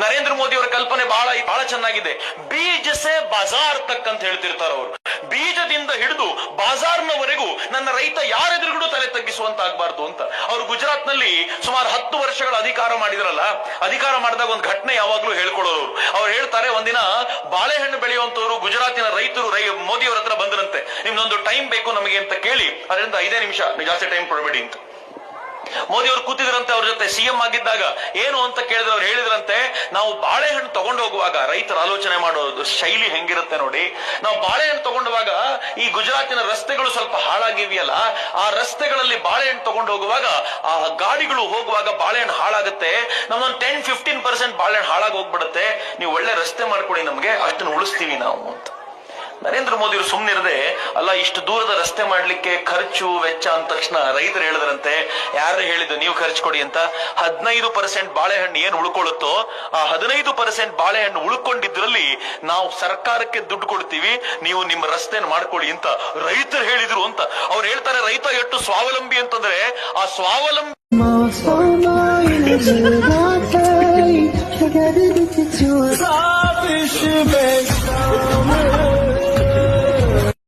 ನರೇಂದ್ರ ಮೋದಿ ಅವರ ಕಲ್ಪನೆ ಬಹಳ ಚೆನ್ನಾಗಿದೆ. ಬೀಜ ಸೆ ಬಾಜಾರ್ ತಕ್ ಅಂತ ಹೇಳ್ತಿರ್ತಾರ ಅವರು. ಬೀಜದಿಂದ ಹಿಡಿದು ಬಾಜಾರ್ನವರೆಗೂ ನನ್ನ ರೈತ ಯಾರೆದುರುಗಡೆ ತಲೆ ತಗ್ಗಿಸುವಂತ ಆಗ್ಬಾರ್ದು ಅಂತ ಅವರು ಗುಜರಾತ್ ನಲ್ಲಿ ಸುಮಾರು 10 ವರ್ಷಗಳ ಅಧಿಕಾರ ಮಾಡಿದ್ರಲ್ಲ. ಅಧಿಕಾರ ಮಾಡಿದಾಗ ಒಂದು ಘಟನೆ ಯಾವಾಗ್ಲೂ ಹೇಳ್ಕೊಳ್ಳೋರು. ಅವ್ರು ಹೇಳ್ತಾರೆ, ಒಂದಿನ ಬಾಳೆಹಣ್ಣು ಬೆಳೆಯುವಂತವ್ರು ಗುಜರಾತಿನ ರೈತರು ಮೋದಿ ಅವರ ಹತ್ರ ಬಂದ್ರಂತೆ. ನಿಮ್ದೊಂದು ಟೈಮ್ ಬೇಕು ನಮಗೆ ಅಂತ ಕೇಳಿ, ಅದರಿಂದ 5 ನಿಮಿಷ, ನೀವು ಜಾಸ್ತಿ ಟೈಮ್ ಕೊಡಬೇಡಿ ಅಂತ. ಮೋದಿ ಅವರು ಕೂತಿದ್ರಂತೆ ಅವ್ರ ಜೊತೆ, ಸಿಎಂ ಆಗಿದ್ದಾಗ. ಏನು ಅಂತ ಕೇಳಿದ್ರೆ ಅವ್ರು ಹೇಳಿದ್ರಂತೆ, ನಾವು ಬಾಳೆಹಣ್ಣು ತಗೊಂಡು ಹೋಗುವಾಗ, ರೈತರ ಆಲೋಚನೆ ಮಾಡೋದು ಶೈಲಿ ಹೆಂಗಿರುತ್ತೆ ನೋಡಿ, ನಾವು ಬಾಳೆಹಣ್ಣು ತಗೊಂಡುವಾಗ ಈ ಗುಜರಾತಿನ ರಸ್ತೆಗಳು ಸ್ವಲ್ಪ ಹಾಳಾಗಿವೆಯಲ್ಲ, ಆ ರಸ್ತೆಗಳಲ್ಲಿ ಬಾಳೆಹಣ್ಣು ತಗೊಂಡು ಹೋಗುವಾಗ ಆ ಗಾಡಿಗಳು ಹೋಗುವಾಗ ಬಾಳೆಹಣ್ಣು ಹಾಳಾಗುತ್ತೆ, ನಮ್ಮೊಂದು 10-15% ಬಾಳೆಹಣ್ಣು ಹಾಳಾಗಿ ಹೋಗ್ಬಿಡುತ್ತೆ, ನೀವು ಒಳ್ಳೆ ರಸ್ತೆ ಮಾಡ್ಕೊಡಿ, ನಮ್ಗೆ ಅಷ್ಟನ್ನು ಉಳಿಸ್ತೀವಿ ನಾವು ಅಂತ. ನರೇಂದ್ರ ಮೋದಿ ಅವರು ಸುಮ್ಮನಿರದೆ, ಅಲ್ಲ ಇಷ್ಟು ದೂರದ ರಸ್ತೆ ಮಾಡ್ಲಿಕ್ಕೆ ಖರ್ಚು ವೆಚ್ಚ ಅಂದ ತಕ್ಷಣ ರೈತರು ಹೇಳಿದ್ರಂತೆ, ಯಾರು ಹೇಳಿದ್ದು ನೀವು ಖರ್ಚು ಕೊಡಿ ಅಂತ? 15% ಬಾಳೆಹಣ್ಣು ಏನು ಉಳ್ಕೊಳ್ಳುತ್ತೋ ಆ 15% ಬಾಳೆಹಣ್ಣು ಉಳ್ಕೊಂಡಿದ್ರಲ್ಲಿ ನಾವು ಸರ್ಕಾರಕ್ಕೆ ದುಡ್ಡು ಕೊಡ್ತೀವಿ, ನೀವು ನಿಮ್ಮ ರಸ್ತೆಯನ್ನು ಮಾಡ್ಕೊಳ್ಳಿ ಅಂತ ರೈತರು ಹೇಳಿದ್ರು ಅಂತ. ಅವ್ರು ಹೇಳ್ತಾರೆ, ರೈತ ಎಷ್ಟು ಸ್ವಾವಲಂಬಿ ಅಂತಂದ್ರೆ, ಆ ಸ್ವಾವಲಂಬಿ